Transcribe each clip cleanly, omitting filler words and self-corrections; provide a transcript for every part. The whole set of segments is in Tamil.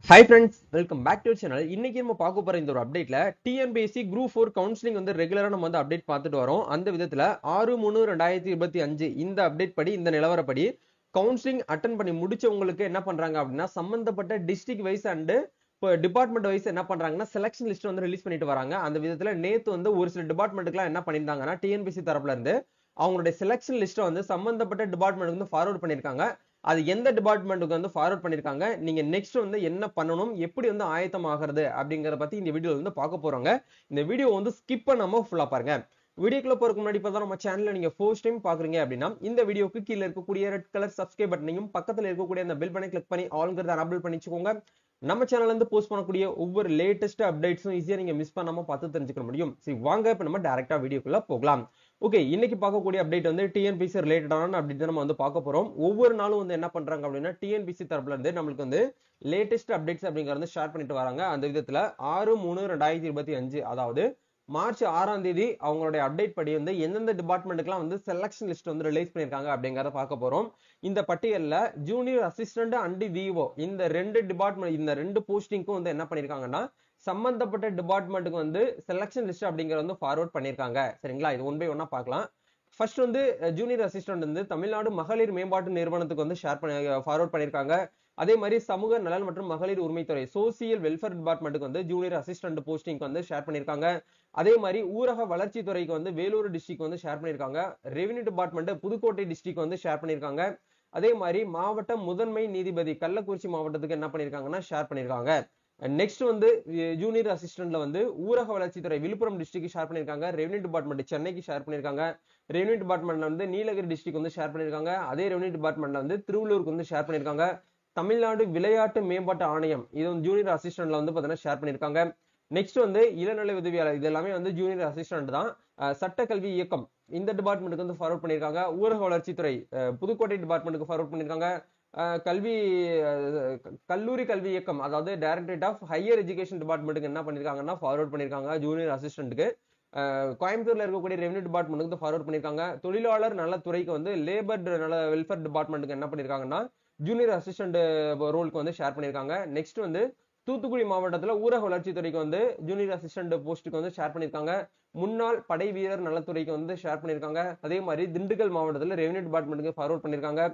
Hi friends, welcome back to channel. இன்னைக்கு நம்ம பார்க்க போற இந்த ஒரு அப்டேட்ல டிஎன்பிஎஸ்சி குரூப் 4 கவுன்சிலிங் வந்து ரெகுலரா நம்ம வந்து அப்டேட் பார்த்துட்டு வரோம். அந்த விதத்துல 6/3/2025 இந்த அப்டேட் படி, இந்த நிலவரப்படி கவுன்சிலிங் அட்டன் பண்ணி முடிச்சவங்களுக்கு என்ன பண்றாங்க அப்படின்னா, சம்பந்தப்பட்ட டிஸ்ட்ரிக்ட் வைஸ் அண்ட் இப்போ டிபார்ட்மெண்ட் வைஸ் என்ன பண்றாங்கன்னா செலக்ஷன் லிஸ்ட் வந்து ரிலீஸ் பண்ணிட்டு வராங்க. அந்த விதத்துல நேத்து வந்து ஒரு சில டிபார்ட்மெண்ட்டுக்குலாம் என்ன பண்ணியிருந்தாங்கன்னா, டிஎன்பிஎஸ்சி தரப்புல இருந்து அவங்களுடைய செலக்ஷன் லிஸ்ட்டை வந்து சம்பந்தப்பட்ட டிபார்ட்மெண்ட்டுக்கு வந்து ஃபார்வர்ட் பண்ணியிருக்காங்க. அது எந்த டிபார்ட்மெண்ட்டுக்கு வந்து ஃபார்வர்ட் பண்ணிருக்காங்க, நீங்க நெக்ஸ்ட் வந்து என்ன பண்ணணும், எப்படி வந்து ஆயத்தம் ஆகிறது அப்படிங்கறத பத்தி இந்த வீடியோல வந்து பார்க்க போறோங்க. இந்த வீடியோ வந்து ஸ்கிப் பண்ணாம ஃபுல்லா பாருங்க. வீடியோக்குள்ள போறதுக்கு முன்னாடி இப்பதான் நம்ம சேனல்ல நீங்க ஃபர்ஸ்ட் டைம் பாக்குறீங்க அப்படின்னா இந்த வீடியோக்கு கீழே இருக்கக்கூடிய ரெட் கலர் சப்ஸ்கிரைப் பட்டனையும் பக்கத்துல இருக்கக்கூடிய அந்த பெல் பட்டனை கிளிக் பண்ணி ஆல்ங்கிறத எனேபிள் பண்ணிச்சுக்கோங்க. நம்ம சேனல்ல இருந்து போஸ்ட் பண்ணக்கூடிய ஒவ்வொரு லேட்டஸ்ட் அப்டேட்ஸும் ஈஸியா நீங்க மிஸ் பண்ணாம பார்த்து தெரிஞ்சுக்க முடியும். சரி, வாங்க இப்ப நம்ம டைரக்டா வீடியோக்குள்ள போகலாம். ஓகே, இன்னைக்கு பார்க்கக்கூடிய அப்டேட் வந்து டிஎன்பிசி ரிலேட்டடான அப்டேட் நம்ம வந்து பார்க்க போறோம். ஒவ்வொரு நாளும் வந்து என்ன பண்றாங்க அப்படின்னா, டிஎன்பிசி தரப்புல இருந்து நம்மளுக்கு வந்து லேட்டஸ்ட் அப்டேட்ஸ் அப்படிங்கறத ஷேர் பண்ணிட்டு வராங்க. அந்த விதத்துல 6/3/2025 அதாவது மார்ச் 6ஆம் தேதி அவங்களுடைய அப்டேட் படி வந்து எந்தெந்த டிபார்ட்மெண்ட்டுக்குலாம் வந்து செலக்ஷன் லிஸ்ட் வந்து ரிலீஸ் பண்ணிருக்காங்க அப்படிங்கறத பார்க்க போறோம். இந்த பட்டியல்ல ஜூனியர் அசிஸ்டன்ட் அண்ட் விஓ இந்த ரெண்டு டிபார்ட்மெண்ட், இந்த ரெண்டு போஸ்டிங்க்கும் வந்து என்ன பண்ணிருக்காங்கன்னா, சம்பந்தப்பட்ட டிபார்ட்மெண்ட்டுக்கு வந்து செலக்ஷன் லிஸ்ட் அப்படிங்கறது வந்து ஃபார்வர்ட் பண்ணிருக்காங்க. சரிங்களா, இது ஒன் பை ஒன்னா பார்க்கலாம். ஃபர்ஸ்ட் வந்து ஜூனியர் அசிஸ்டன்ட் வந்து தமிழ்நாடு மகளிர் மேம்பாட்டு நிறுவனத்துக்கு வந்து ஃபார்வர்ட் பண்ணிருக்காங்க. அதே மாதிரி சமூக நலன் மற்றும் மகளிர் உரிமைத்துறை சோசியல் வெல்ஃபேர் டிபார்ட்மெண்ட்டுக்கு வந்து ஜூனியர் அசிஸ்டன்ட் போஸ்டிங் வந்து ஷேர் பண்ணிருக்காங்க. அதே மாதிரி ஊரக வளர்ச்சி துறைக்கு வந்து வேலூர் டிஸ்ட்ரிக்ட் வந்து ஷேர் பண்ணிருக்காங்க. ரெவென்யூ டிபார்ட்மெண்ட் புதுக்கோட்டை டிஸ்ட்ரிக்ட் வந்து ஷேர் பண்ணிருக்காங்க. அதே மாதிரி மாவட்ட முதன்மை நீதிபதி கள்ளக்குறிச்சி மாவட்டத்துக்கு என்ன பண்ணிருக்காங்கன்னா ஷேர் பண்ணிருக்காங்க. நெக்ஸ்ட் வந்து ஜூனியர் அசிஸ்டன்ட்ல வந்து ஊரக வளர்ச்சித்துறை விழுப்புரம் டிஸ்ட்ரிக்ட் ஷேர் பண்ணிருக்காங்க. ரெவென்யூ டிபார்ட்மெண்ட் சென்னைக்கு ஷேர் பண்ணிருக்காங்க. ரெவென்யூ டிபார்ட்மெண்ட்ல வந்து நீலகிரி டிஸ்ட்ரிக்ட் வந்து ஷேர் பண்ணிருக்காங்க. அதே ரெவென்யூ டிபார்ட்மெண்ட்ல வந்து திருவள்ளூருக்கு வந்து ஷேர் பண்ணிருக்காங்க. தமிழ்நாடு விளையாட்டு மேம்பாட்டு ஆணையம் இது வந்து ஜூனியர் அசிஸ்டன்ட்ல வந்து பாத்தீங்கன்னா ஷேர் பண்ணிருக்காங்க. நெக்ஸ்ட் வந்து இளநிலை உதவியாளர் இது எல்லாமே வந்து ஜூனியர் அசிஸ்டன்ட் தான். சட்டக்கல்வி இயக்கம் இந்த டிபார்ட்மெண்ட்டுக்கு வந்து ஃபார்வர்ட் பண்ணிருக்காங்க. ஊரக வளர்ச்சித்துறை புதுக்கோட்டை டிபார்ட்மெண்ட்டுக்கு ஃபார்வர்ட் பண்ணிருக்காங்க. கல்வி கல்லூரி கல்வி இயக்கம் அதாவது டைரக்டரேட் ஆஃப் ஹையர் எஜுகேஷன் டிபார்ட்மெண்ட்டுக்கு என்ன பண்ணிருக்காங்கன்னா ஃபார்வர்ட் பண்ணிருக்காங்க ஜூனியர் அசிஸ்டன்ட்டுக்கு. கோயம்புத்தூர்ல இருக்கக்கூடிய ரெவென்யூ டிபார்ட்மெண்ட்டுக்கு ஃபார்வர்ட் பண்ணிருக்காங்க. தொழிலாளர் நலத்துறைக்கு வந்து லேபர் நல வெல்ஃபேர் டிபார்ட்மெண்ட்டுக்கு என்ன பண்ணிருக்காங்கன்னா ஜூனியர் அசிஸ்டன்ட் ரோலுக்கு வந்து ஷேர் பண்ணிருக்காங்க. நெக்ஸ்ட் வந்து தூத்துக்குடி மாவட்டத்துல ஊரக வளர்ச்சித்துறைக்கு வந்து ஜூனியர் அசிஸ்டன்ட் போஸ்ட்டுக்கு வந்து ஷேர் பண்ணிருக்காங்க. முன்னாள் படை வீரர் நலத்துறைக்கு வந்து ஷேர் பண்ணிருக்காங்க. அதே மாதிரி திண்டுக்கல் மாவட்டத்துல ரெவென்யூ டிபார்ட்மெண்ட்டுக்கு ஃபார்வர்ட் பண்ணிருக்காங்க.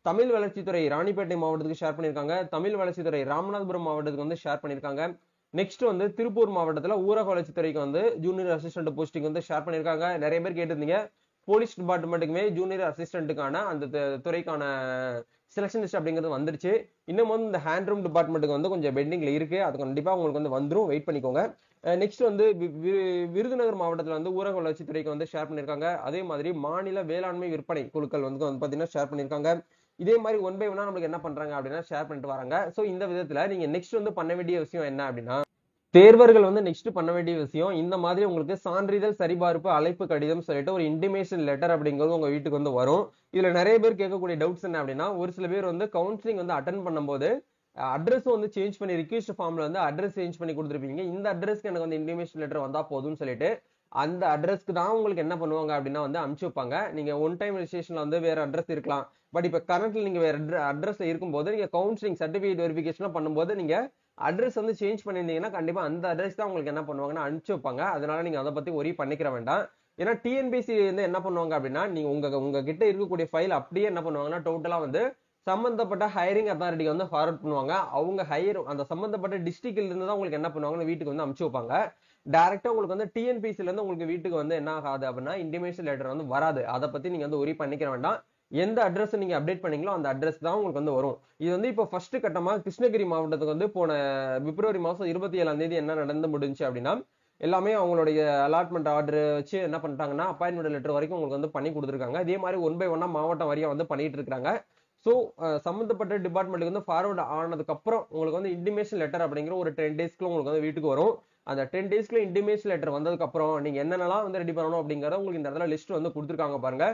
தமிழ் வளர்ச்சித்துறை ராணிப்பேட்டை மாவட்டத்துக்கு ஷேர் பண்ணிருக்காங்க. தமிழ் வளர்ச்சித்துறை ராமநாதபுரம் மாவட்டத்துக்கு வந்து ஷேர் பண்ணிருக்காங்க. நெக்ஸ்ட் வந்து திருப்பூர் மாவட்டத்துல ஊரக வளர்ச்சித்துறைக்கு வந்து ஜூனியர் அசிஸ்டன்ட் போஸ்டிங் வந்து ஷேர் பண்ணிருக்காங்க. நிறைய பேர் கேட்டிருந்தீங்க போலீஸ் டிபார்ட்மெண்ட்டுக்குமே ஜூனியர் அசிஸ்டன்ட்டுக்கான அந்த துறைக்கான செலக்ஷன் லிஸ்ட் அப்படிங்கிறது வந்துருச்சு. இன்னும் வந்து இந்த ஹேண்ட் ரூம் டிபார்ட்மெண்ட்டுக்கு வந்து கொஞ்சம் பெண்டிங்ல இருக்கு. அது கண்டிப்பா உங்களுக்கு வந்து வந்துரும், வெயிட் பண்ணிக்கோங்க. நெக்ஸ்ட் வந்து விருதுநகர் மாவட்டத்தில் வந்து ஊரக வளர்ச்சித்துறைக்கு வந்து ஷேர் பண்ணிருக்காங்க. அதே மாதிரி மாநில வேளாண்மை விற்பனை குழுக்கள் வந்து பாத்தீங்கன்னா ஷேர் பண்ணிருக்காங்க. இதே மாதிரி ஒன் பை ஒன்னா நம்மளுக்கு என்ன பண்றாங்க அப்படின்னா ஷேர் பண்ணிட்டு வராங்க. சோ இந்த விதத்துல நீங்க நெக்ஸ்ட் வந்து பண்ண வேண்டிய விஷயம் என்ன அப்படின்னா, தேர்வர்கள் வந்து நெக்ஸ்ட் பண்ண வேண்டிய விஷயம் இந்த மாதிரி உங்களுக்கு சான்றிதழ் சரிபார்ப்பு அழைப்பு கடிதம் சொல்லிட்டு ஒரு இன்டிமேஷன் லெட்டர் அப்படிங்கிறது உங்க வீட்டுக்கு வந்து வரும். இதுல நிறைய பேர் கேட்கக்கூடிய டவுட்ஸ் என்ன அப்படின்னா, ஒரு சில பேர் வந்து கவுன்சிலிங் வந்து அட்டன் பண்ணும்போது அட்ரஸ் வந்து சேஞ்ச் பண்ணி ரிக்வெஸ்ட் ஃபார்ம்ல வந்து அட்ரஸ் சேஞ்ச் பண்ணி கொடுத்துருப்பீங்க. இந்த அட்ரஸ்க்கு எனக்கு வந்து இன்டிமேஷன் லெட்டர் வந்தா போதும்னு சொல்லிட்டு அந்த அட்ரஸ்க்கு தான் உங்களுக்கு என்ன பண்ணுவாங்க அப்படின்னா வந்து அனுப்பிச்சு வைப்பாங்க. நீங்க ஒன் டைம் ரெஜிஸ்ட்ரேஷன்ல வந்து வேற அட்ரஸ் இருக்கலாம். பட் இப்ப கரண்ட்ல நீங்க வேற அட்ரஸ்ல இருக்கும்போது நீங்க கவுன்சிலிங் சர்டிபிகேட் வெரிஃபிகேஷன் பண்ணும்போது நீங்க அட்ரஸ் வந்து சேஞ்ச் பண்ணிருந்தீங்கன்னா கண்டிப்பா அந்த அட்ரஸ் தான் உங்களுக்கு என்ன பண்ணுவாங்கன்னா அனுப்பிச்சு வைப்பாங்க. அதனால நீங்க அதை பத்தி ஒரி பண்ணிக்கிற வேண்டாம். ஏன்னா டிஎன்பிசி வந்து என்ன பண்ணுவாங்க அப்படின்னா, நீங்க உங்க கிட்ட இருக்கக்கூடிய ஃபைல் அப்படியே என்ன பண்ணுவாங்கன்னா டோட்டலா வந்து சம்பந்தப்பட்ட ஹையரிங் அத்தாரிட்டிக்கு வந்து ஃபார்வர்ட் பண்ணுவாங்க. அவங்க அந்த சம்பந்தப்பட்ட டிஸ்ட்ரிக்ட்ல இருந்து தான் உங்களுக்கு என்ன பண்ணுவாங்க வீட்டுக்கு வந்து அனுப்பிச்சு வைப்பாங்க. டைரக்டா உங்களுக்கு வந்து டிஎன்பிசில இருந்து உங்களுக்கு வீட்டுக்கு வந்து என்ன ஆகாது அப்படின்னா இன்டிமேஷன் லெட்டர் வந்து வராது. அதை பத்தி நீங்க வந்து ஒரி பண்ணிக்கிற வேண்டாம். எந்த அட்ரஸ் நீங்க அப்டேட் பண்ணீங்களோ அந்த அட்ரஸ் தான் உங்களுக்கு வந்து வரும். இது வந்து இப்போ ஃபர்ஸ்ட் கட்டமா கிருஷ்ணகிரி மாவட்டத்துக்கு வந்து போன பிப்ரவரி மாசம் 27ஆம் தேதி என்ன நடந்து முடிஞ்சு அப்படின்னா, எல்லாமே அவங்களுடைய அலாட்மெண்ட் ஆர்டர் வச்சு என்ன பண்ணிட்டாங்கன்னா அப்பாயின்மெண்ட் லெட்டர் வரைக்கும் உங்களுக்கு வந்து பண்ணி கொடுத்துருக்காங்க. இதே மாதிரி ஒன் பை ஒன்னா மாவட்டம் வரையா வந்து பண்ணிட்டு இருக்காங்க. ஸோ சம்பந்தப்பட்ட டிபார்ட்மெண்ட்டுக்கு வந்து ஃபார்வர்ட் ஆனதுக்கு அப்புறம் உங்களுக்கு வந்து இன்டிமேஷன் லெட்டர் அப்படிங்கிற ஒரு 10 டேஸ்க்குள்ள உங்களுக்கு வந்து வீட்டுக்கு வரும். அந்த 10 டேஸ்க்குள்ள இன்டிமேஷன் லெட்டர் வந்ததுக்கு அப்புறம் நீங்க என்னென்னலாம் வந்து ரெடி பண்ணணும் அப்படிங்கறத உங்களுக்கு இந்த இடத்துல லிஸ்ட் வந்து கொடுத்துருக்காங்க பாருங்க.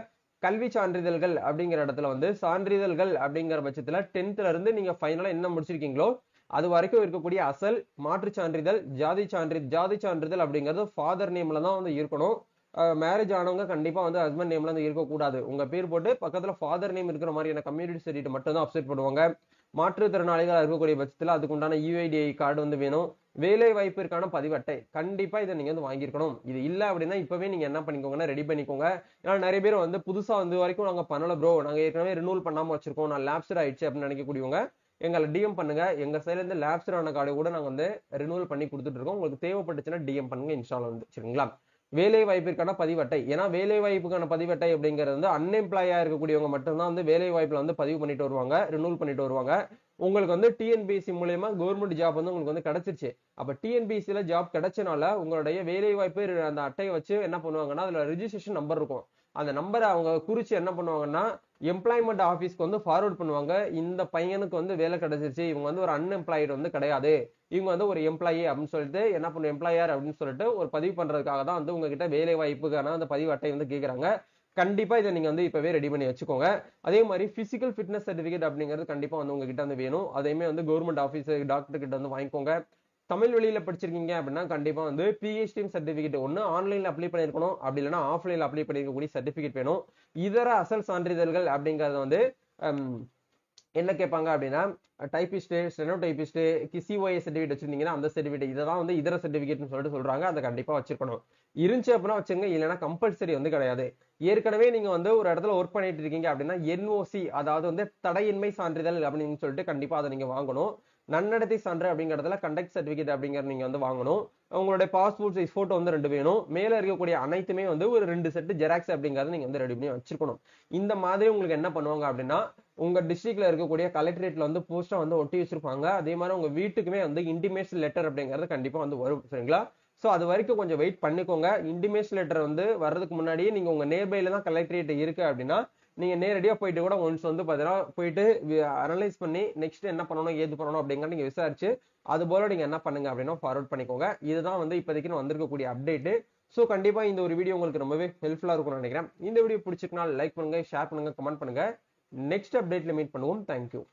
கல்வி சான்றிதழ்கள் அப்படிங்கிற இடத்துல வந்து சான்றிதழ்கள் அப்படிங்கிற பட்சத்துல 10th இருந்து நீங்க ஃபைனலா என்ன முடிச்சிருக்கீங்களோ அது வரைக்கும் இருக்கக்கூடிய அசல், மாற்று சான்றிதழ், ஜாதி சான்றிதழ் அப்படிங்கிறது ஃபாதர் நேம்ல தான் வந்து இருக்கணும். மேரேஜ் ஆனவங்க கண்டிப்பா வந்து ஹஸ்பண்ட் நேம்ல வந்து இருக்கக்கூடாது. உங்க பேர் போட்டு பக்கத்துல ஃபாதர் நேம் இருக்கிற மாதிரியான கம்யூனிட்டி சர்டிஃபிகேட் மட்டும் தான் அப்செட் பண்ணுவாங்க. மாற்றுத்திறனாளிகள் இருக்கக்கூடிய பட்சத்துல அதுக்குண்டான யுஐடிஐ கார்டு வந்து வேணும். வேலை வாய்ப்பிற்கான பதிவு அட்டை கண்டிப்பா இதை நீங்க வந்து வாங்கியிருக்கணும். இது இல்ல அப்படின்னா இப்பவே நீங்க என்ன பண்ணிக்கோங்கன்னா ரெடி பண்ணிக்கோங்க. ஏன்னா நிறைய பேர் வந்து புதுசா வந்து வரைக்கும் நாங்க பண்ணல ப்ரோ, நாங்க ஏற்கனவே ரினூவல் பண்ணாம வச்சிருக்கோம், நான் லேப்ஸ்ட் ஆயிடுச்சு அப்படின்னு நினைக்கக்கூடியவங்க எங்களை டிஎம் பண்ணுங்க. எங்க சைட்ல இருந்து லேப்ஸ்ட் ஆன கார்டு கூட நாங்க வந்து ரினூவல் பண்ணி கொடுத்துட்டு இருக்கோம். உங்களுக்கு தேவைப்பட்டுச்சுன்னா டிஎம் பண்ணுங்க, இன்ஸ்டால் வந்து சரிங்களா. வேலை வாய்ப்பிற்கான பதிவட்டை, ஏன்னா வேலை வாய்ப்புக்கான பதிவட்டை அப்படிங்கிறது வந்து அன்எம்ப்ளாயா இருக்கக்கூடியவங்க மட்டும்தான் வந்து வேலை வாய்ப்புல வந்து பதிவு பண்ணிட்டு வருவாங்க, ரினூவல் பண்ணிட்டு வருவாங்க. உங்களுக்கு வந்து டிஎன்பிஎஸ்சி மூலயமா கவர்மெண்ட் ஜாப் வந்து உங்களுக்கு வந்து கிடைச்சிருச்சு. அப்ப டிஎன்பிஎஸ்சில ஜாப் கிடைச்சனால உங்களுடைய வேலை வாய்ப்பு அந்த அட்டையை வச்சு என்ன பண்ணுவாங்கன்னா அதுல ரிஜிஸ்ட்ரேஷன் நம்பர் இருக்கும். அந்த நம்பரை அவங்க குறிச்சு என்ன பண்ணுவாங்கன்னா எம்ப்ளாய்மெண்ட் ஆஃபீஸ்க்கு வந்து ஃபார்வர்ட் பண்ணுவாங்க. இந்த பையனுக்கு வந்து வேலை கிடைச்சிருச்சு, இவங்க வந்து ஒரு அன்எம்ப்ளாய்டு வந்து கிடையாது, இவங்க வந்து ஒரு எம்ப்ளாயி அப்படின்னு சொல்லிட்டு என்ன பண்ணும், எம்ப்ளாயர் அப்படின்னு சொல்லிட்டு ஒரு பதிவு பண்றதுக்காக தான் வந்து உங்ககிட்ட வேலை வாய்ப்புக்கான அந்த பதிவு அட்டை வந்து கேட்கறாங்க. கண்டிப்பா இதை நீங்க வந்து இப்பவே ரெடி பண்ணி வச்சுக்கோங்க. அதே மாதிரி பிசிக்கல் ஃபிட்னஸ் சர்டிபிகேட் அப்படிங்கிறது கண்டிப்பா வந்து உங்ககிட்ட வந்து வேணும். அதையுமே வந்து கவர்மெண்ட் ஆஃபீஸ் டாக்டர் கிட்ட வந்து வாங்கிக்கோங்க. தமிழ் வழியில படிச்சிருக்கீங்க அப்படின்னா கண்டிப்பா வந்து பிஹெச்டி சர்டிபிகேட் ஒன்று ஆன்லைன்ல அப்ளை பண்ணிருக்கணும், அப்படி இல்லைன்னா ஆஃப்லைன்ல அப்ளை பண்ணிருக்கக்கூடிய சர்டிபிகேட் வேணும். இதர அசல் சான்றிதழ்கள் அப்படிங்கறது வந்து என்ன கேட்பாங்க அப்படின்னா typist, steno typist, COA certificate வச்சிருந்தீங்கன்னா அந்த சர்டிபிகேட், இதெல்லாம் வந்து இதர சர்டிபிகேட்னு சொல்லிட்டு சொல்றாங்க. அதை கண்டிப்பா வச்சிருக்கணும். இருந்துச்சு அப்படின்னா வச்சுங்க, இல்லைன்னா கம்பல்சரி வந்து கிடையாது. ஏற்கனவே நீங்க வந்து ஒரு இடத்துல ஒர்க் பண்ணிட்டு இருக்கீங்க அப்படின்னா என்ஓசி, அதாவது வந்து தடையின்மை சான்றிதழ் அப்படின்னு சொல்லிட்டு கண்டிப்பா அதை நீங்க வாங்கணும். நன்னடத்தை சான்று அப்படிங்கறதுல கண்டக்ட் சர்டிபிகேட் அப்படிங்கறது நீங்க வந்து வாங்கணும். உங்களுடைய பாஸ்போர்ட் சைஸ் போட்டோ வந்து 2 வேணும். மேல இருக்கக்கூடிய அனைத்துமே வந்து ஒரு 2 செட் ஜெராக்ஸ் அப்படிங்கறத நீங்க வந்து ரெடி பண்ணி வச்சிருக்கணும். இந்த மாதிரி உங்களுக்கு என்ன பண்ணுவாங்க அப்படின்னா உங்க டிஸ்ட்ரிக்ட்ல இருக்கக்கூடிய கலெக்டரேட்ல வந்து போஸ்டா வந்து ஒட்டி வச்சிருப்பாங்க. அதே மாதிரி உங்க வீட்டுக்குமே வந்து இன்டிமேஷன் லெட்டர் அப்படிங்கிறது கண்டிப்பா வந்து வரும் சரிங்களா. சோ அது வரைக்கும் கொஞ்சம் வெயிட் பண்ணிக்கோங்க. இன்டிமேஷன் லெட்டர் வந்து வர்றதுக்கு முன்னாடியே நீங்க உங்க நியர்பைல தான் கலெக்டரேட் இருக்கு அப்படின்னா நீங்க நேரடியா போயிட்டு கூட ஒன்ஸ் வந்து பாத்தீங்கன்னா போயிட்டு அனலைஸ் பண்ணி நெக்ஸ்ட் என்ன பண்ணணும் ஏது பண்ணணும் அப்படிங்கிற நீங்க விசாரிச்சு அது போல நீங்க என்ன பண்ணுங்க அப்படின்னா ஃபார்வர்ட் பண்ணிக்கோங்க. இதுதான் வந்து இப்போதைக்கு வந்திருக்கக்கூடிய அப்டேட். சோ கண்டிப்பா இந்த ஒரு வீடியோ உங்களுக்கு ரொம்பவே ஹெல்ப்ஃபுல்லா இருக்கும்னு நினைக்கிறேன். இந்த வீடியோ பிடிச்சிருக்கனால லைக் பண்ணுங்க, ஷேர் பண்ணுங்க, கமெண்ட் பண்ணுங்க. நெக்ஸ்ட் அப்டேட்ல மீட் பண்ணுவோம். தேங்க்யூ.